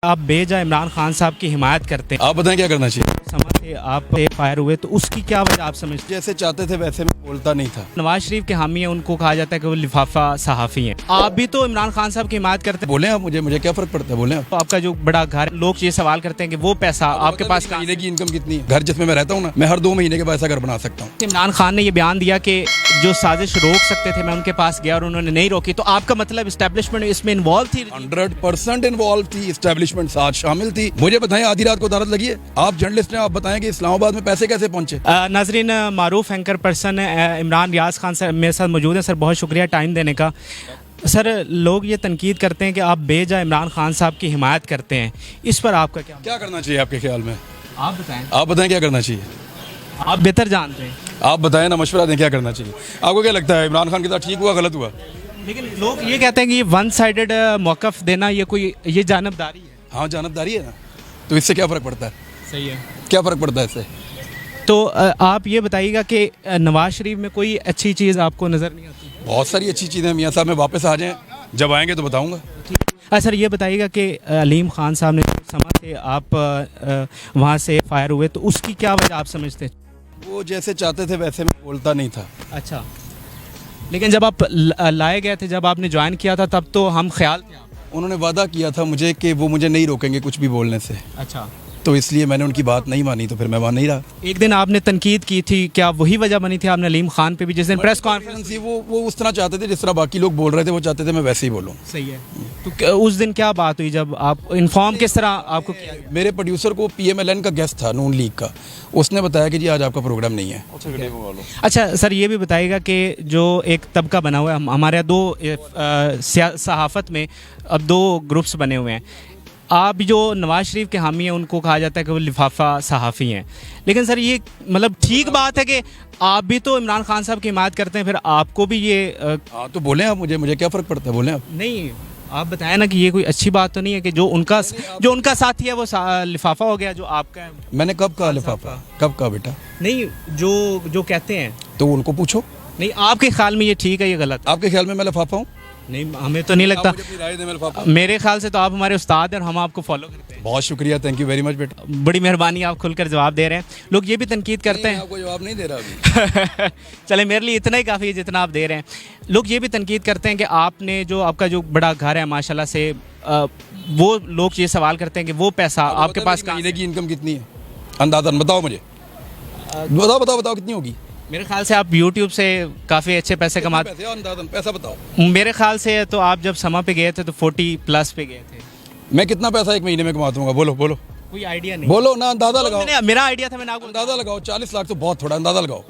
आप बेजा इमरान खान साहब की हिमायत करते हैं। आप बताएं क्या करना चाहिए। समझ से आप फायर हुए तो उसकी क्या वजह आप समझते हैं? जैसे चाहते थे वैसे मैं बोलता नहीं था। नवाज शरीफ के हामी हैं, उनको कहा जाता है कि वो लिफाफा सहाफ़ी हैं। आप भी तो इमरान खान साहब की हिमायत करते हैं। बोले आप मुझे क्या फर्क पड़ता है, बोले आप। तो आपका जो बड़ा घर, लोग ये सवाल करते हैं कि वो पैसा आपके पास कहाँ महीने की इनकम कितनी है? घर जिसमें मैं रहता हूँ ना, मैं हर 2 महीने के बाद ऐसा घर बना सकता हूँ। से? इमरान खान ने ये बयान दिया कि जो साजिश रोक सकते थे मैं उनके पास गया और उन्होंने नहीं रोकी। तो आपका मतलब इस्टेब्लिशमेंट इसमें इन्वॉल्व थी? 100% इन्वॉल्व थी, इस्टेब्लिशमेंट साथ शामिल थी। मुझे बताएं आधी रात को अदालत लगी है? आप जर्नलिस्ट हैं, आप बताएं कि इस्लामाबाद में पैसे कैसे पहुंचे? नाजरीन, मारूफ anchor person Imran Riaz Khan sir मेरे साथ मौजूद हैं। सर बहुत शुक्रिया टाइम देने का। सर लोग ये तनकीद करते हैं कि आप बेजा इमरान खान साहब की हिमायत करते हैं, इस पर आपका क्या करना चाहिए आपके ख्याल में? आप बताएं क्या करना चाहिए। आप बेहतर जानते हैं। आप बताएं ना, मशवरा दें क्या करना चाहिए। आपको क्या लगता है इमरान खान के साथ ठीक हुआ, गलत हुआ? लेकिन लोग ये कहते हैं कि ये वन साइडेड मौक़िफ़ देना ये जानबदारी है। हाँ, जानबदारी है ना, तो इससे क्या फ़र्क पड़ता है? सही है। क्या फ़र्क पड़ता है इससे? तो आप ये बताइएगा कि नवाज शरीफ में कोई अच्छी चीज़ आपको नज़र नहीं आती? बहुत सारी अच्छी चीज़ें मियाँ साहब में वापस आ जाएं, जब आएंगे तो बताऊँगा। सर ये बताइएगा कि अलीम खान साहब ने समा से आप वहाँ से फायर हुए तो उसकी क्या वजह आप समझते हैं? वो जैसे चाहते थे वैसे मैं बोलता नहीं था। अच्छा, लेकिन जब आप लाए गए थे, जब आपने ज्वाइन किया था, तब तो हम ख्याल थे उन्होंने वादा किया था मुझे कि वो मुझे नहीं रोकेंगे कुछ भी बोलने से। अच्छा, तो इसलिए मैंने उनकी बात नहीं मानी, तो फिर मैं मान नहीं रहा। एक दिन आपने तनकीद की थी, क्या वही वजह बनी थी? आपने अलीम खान पे भी जिस दिन प्रेस कॉन्फ्रेंस थी, वो उस तरह चाहते थे जिस तरह बाकी लोग बोल रहे थे, वो चाहते थे मैं वैसे ही बोलूँ। सही है। तो उस दिन क्या बात हुई जब आप इन्फॉर्म किस तरह आपको किया? मेरे प्रोड्यूसर को PMLN का गेस्ट था, नून लीग का, उसने बताया कि जी आज आपका प्रोग्राम नहीं है। अच्छा सर, ये भी बताइएगा कि जो एक तबका बना हुआ है, हमारे यहाँ दो सहाफ़त में अब 2 ग्रुप्स बने हुए हैं। आप जो नवाज शरीफ के हामी हैं, उनको कहा जाता है कि वो लिफाफा सहाफ़ी हैं। लेकिन सर ये मतलब ठीक बात है कि आप भी तो इमरान खान साहब की हिमायत करते हैं, फिर आपको भी ये हाँ, तो बोलें आप मुझे क्या फ़र्क पड़ता है, बोलें आप। नहीं, आप बताएं ना कि ये कोई अच्छी बात तो नहीं है कि जो उनका साथी है वो लिफाफा हो गया, जो आपका है। मैंने कब कहा लिफाफा? कब कहा बेटा? नहीं, जो कहते हैं तो उनको पूछो। नहीं, आपके ख्याल में ये ठीक है, ये गलत? आपके ख्याल में मैं लिफाफा हूँ? नहीं, हमें तो नहीं लगता। मेरे ख्याल से तो आप हमारे उस्ताद हैं और हम आपको फॉलो करते हैं। बहुत शुक्रिया, थैंक यू वेरी मच बेटा। बड़ी मेहरबानी, आप खुलकर जवाब दे रहे हैं। लोग ये भी तनकीद करते हैं। आपको जवाब नहीं दे रहा अभी। चले, मेरे लिए इतना ही काफ़ी है जितना आप दे रहे हैं। लोग ये भी तनकीद करते हैं कि आपने जो आपका जो बड़ा घर है माशाल्लाह से, वो लोग ये सवाल करते हैं कि वो पैसा आपके पास महीने की इनकम कितनी है? अंदाज़न बताओ मुझे, बताओ कितनी होगी? मेरे ख्याल से आप YouTube से काफ़ी अच्छे पैसे कमाते हैं। अंदाज़न पैसा बताओ। मेरे ख्याल से तो आप जब समा पे गए थे तो 40+ पे गए थे। मैं कितना पैसा एक महीने में कमा दूंगा? बोलो। कोई आइडिया नहीं? बोलो ना, अंदाज़ा लगाओ। मेरा आइडिया था, मैंने आपको अंदाज़ा लगाओ। 40 लाख तो बहुत थोड़ा, अंदाज़ा लगाओ।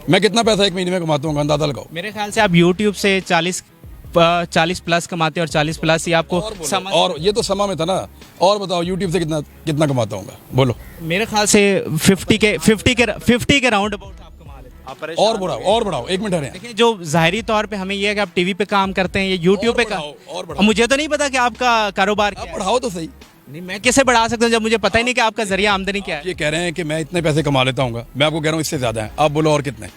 मैं कितना पैसा एक महीने में कमाता हूँ, अंदाज़ा लगाओ। मेरे ख्याल से आप YouTube से 40+ कमाते हैं और 40+ ही आपको और ये तो समा में था ना। और बताओ YouTube से कितना कमाता हूँ? बोलो। मेरे ख्याल से 50 के राउंड अबाउट आप कमा लेते हैं। और बढ़ाओ 1 मिनट है। देखिए, जो ज़ाहिरी तौर पे हमें ये है कि आप टीवी पे काम करते हैं, ये YouTube पे काम। मुझे तो नहीं पता कि आपका कारोबार क्या है। बढ़ाओ तो सही। नहीं, मैं कैसे बढ़ा सकता हूँ जब मुझे पता ही नहीं कि आपका जरिया आमदनी क्या है? ये कह रहे हैं कि मैं इतने पैसे कमा लेता हूँ, मैं आपको कह रहा हूँ इससे ज़्यादा है। आप बोलो और कितने?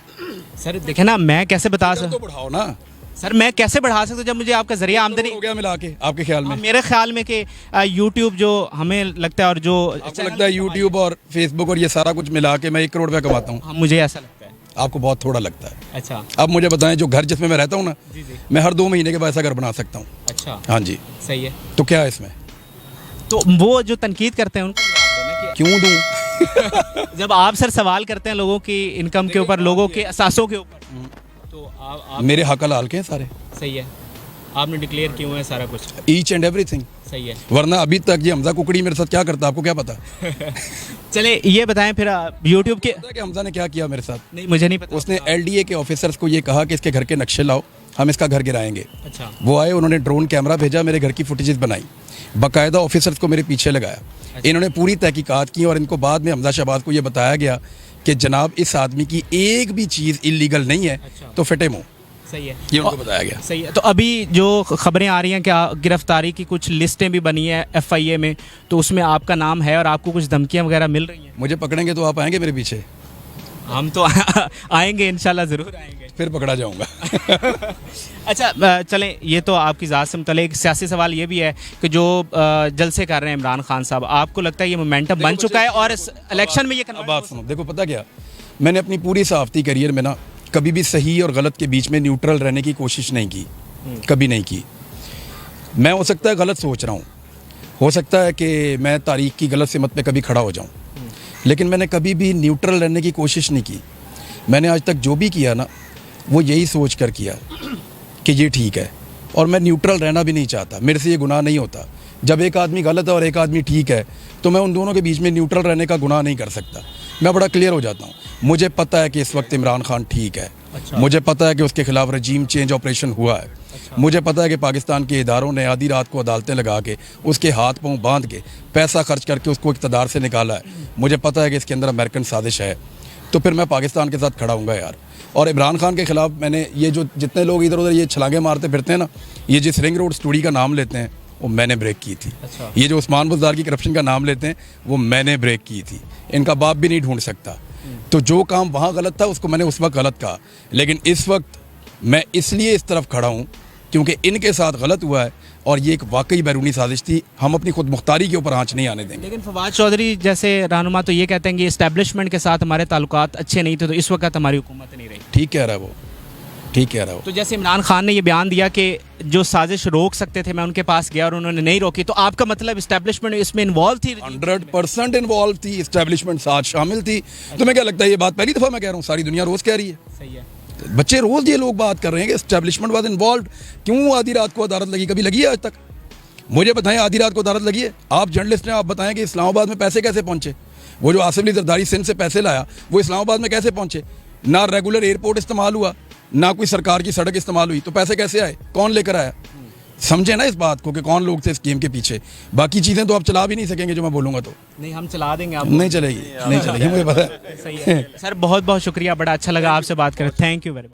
सर देखे ना, मैं कैसे बता सकता हूँ? बढ़ाओ ना सर, मैं कैसे बढ़ा सकता हूँ जब मुझे आपका जरिया आमदनी हो गया मिला के? आपके ख्याल में? मेरे ख्याल में कि YouTube जो हमें लगता है और जो आपको लगता है YouTube और Facebook और ये सारा कुछ मिला के मैं 1 करोड़ रुपया कमाता हूँ? मुझे ऐसा लगता है। आपको बहुत थोड़ा लगता है। अच्छा, अब मुझे बताएं, जो घर जिसमें मैं रहता हूँ ना, मैं हर 2 महीने के बाद ऐसा घर बना सकता हूँ। अच्छा, हाँ जी, सही है। तो क्या है इसमें? तो वो जो तनकीद करते हैं उनको क्यों दूं? जब आप सर सवाल करते हैं लोगों की इनकम के ऊपर, लोगों के असासों के ऊपर, तो आप मेरे हक हलाल के हैं सारे। सही है, आपने डिक्लेयर किए हुए हैं सारा कुछ। Each and everything. सही है, वरना अभी तक ये हमजा कुकड़ी मेरे साथ क्या करता, आपको क्या पता? चले ये बताएं फिर YouTube के कि हमजा ने क्या किया मेरे साथ? नहीं, मुझे नहीं पता। उसने LDA के ऑफिसर्स को ये कहा कि इसके घर के नक्शे लाओ, हम इसका घर गिराएंगे। अच्छा, वो आए, उन्होंने ड्रोन कैमरा भेजा, मेरे घर की फुटेजेस बनाई, बाकायदा ऑफिसर्स को मेरे पीछे लगाया। अच्छा। इन्होंने पूरी तहकीकात की और इनको बाद में हमजा शहबाज को ये बताया गया कि जनाब इस आदमी की एक भी चीज़ इलीगल नहीं है। अच्छा। तो फिटे मुँह। सही है, ये उनको बताया गया। सही है। तो अभी जो खबरें आ रही हैं कि गिरफ्तारी की कुछ लिस्टें भी बनी है FIA में, तो उसमें आपका नाम है और आपको कुछ धमकियां वगैरह मिल रही हैं? मुझे पकड़ेंगे तो आप आएंगे मेरे पीछे? हम तो आएंगे इंशाल्लाह, ज़रूर आएंगे। फिर पकड़ा जाऊंगा। अच्छा चलें, ये तो आपकी ज़ात से मुतल्लिक़। एक सियासी सवाल ये भी है कि जो जलसे कर रहे हैं इमरान खान साहब, आपको लगता है ये मोमेंटम बन चुका है और इस इलेक्शन में ये अब बात सुनो, देखो पता क्या, मैंने अपनी पूरी सहाफ़ती करियर में ना कभी भी सही और गलत के बीच में न्यूट्रल रहने की कोशिश नहीं की, कभी नहीं की। मैं हो सकता है गलत सोच रहा हूँ, हो सकता है कि मैं तारीख की गलत सिमत पे कभी खड़ा हो जाऊँ, लेकिन मैंने कभी भी न्यूट्रल रहने की कोशिश नहीं की। मैंने आज तक जो भी किया ना वो यही सोच कर किया कि ये ठीक है, और मैं न्यूट्रल रहना भी नहीं चाहता। मेरे से ये गुनाह नहीं होता। जब एक आदमी गलत है और एक आदमी ठीक है तो मैं उन दोनों के बीच में न्यूट्रल रहने का गुनाह नहीं कर सकता। मैं बड़ा क्लियर हो जाता हूँ। मुझे पता है कि इस वक्त इमरान खान ठीक है। अच्छा। मुझे पता है कि उसके खिलाफ रजीम चेंज ऑपरेशन हुआ है। मुझे पता है कि पाकिस्तान के इदारों ने आधी रात को अदालतें लगा के उसके हाथ पांव बांध के पैसा खर्च करके उसको इक़्तिदार से निकाला है। मुझे पता है कि इसके अंदर अमेरिकन साजिश है। तो फिर मैं पाकिस्तान के साथ खड़ा हूँगा यार। और इमरान खान के खिलाफ मैंने ये जो जितने लोग इधर उधर ये छलांगे मारते फिरते हैं ना, ये जिस रिंग रोड स्टोरी का नाम लेते हैं वो मैंने ब्रेक की थी। अच्छा। ये जो उस्मान बुज़दार की करप्शन का नाम लेते हैं वो मैंने ब्रेक की थी। इनका बाप भी नहीं ढूंढ सकता। तो जो काम वहाँ गलत था उसको मैंने उस वक्त गलत कहा, लेकिन इस वक्त मैं इसलिए इस तरफ खड़ा हूँ क्योंकि इनके साथ गलत हुआ है और ये एक वाकई बैरूनी साजिश थी। हम अपनी खुद मुख्तारी के ऊपर आँच नहीं आने देंगे। लेकिन फवाद चौधरी जैसे रहनुमा तो ये कहते हैं कि इस्टेब्लिशमेंट के साथ हमारे ताल्लुकात अच्छे नहीं थे, तो इस वक्त हमारी हुकूमत नहीं रही। ठीक कह रहा है वो, ठीक कह रहा है वो। तो जैसे इमरान खान ने ये बयान दिया कि जो साजिश रोक सकते थे मैं उनके पास गया और उन्होंने नहीं रोकी, तो आपका मतलब इस्टेब्लिशमेंट इसमें इन्वॉल्व थी? 100% इन्वॉल्व थी, इस्टेब्लिशमेंट साथ शामिल थी। तुम्हें क्या लगता है ये बात पहली दफ़ा मैं कह रहा हूँ? सारी दुनिया रोज़ कह रही है। सही है। बच्चे रोज़ ये लोग बात कर रहे हैं कि इस्टेब्लिशमेंट वाज इन्वॉल्व। क्यों आधी रात को अदालत लगी? कभी लगी है आज तक? मुझे बताएं, आधी रात को अदालत लगी है? आप जर्नलिस्ट हैं, आप बताएं कि इस्लामाबाद में पैसे कैसे पहुंचे? वो जो आसिफ अली जरदारी सिंध से पैसे लाया वो इस्लामाबाद में कैसे पहुंचे? ना रेगुलर एयरपोर्ट इस्तेमाल हुआ, ना कोई सरकार की सड़क इस्तेमाल हुई, तो पैसे कैसे आए? कौन लेकर आया? समझे ना इस बात को कि कौन लोग थे इस स्कीम के पीछे। बाकी चीज़ें तो आप चला भी नहीं सकेंगे जो मैं बोलूँगा तो। नहीं, हम चला देंगे। आप नहीं चलेगी, नहीं चलेगी, मुझे पता है। सही है सर, बहुत बहुत शुक्रिया, बड़ा अच्छा लगा आपसे बात करें। Thank you very much.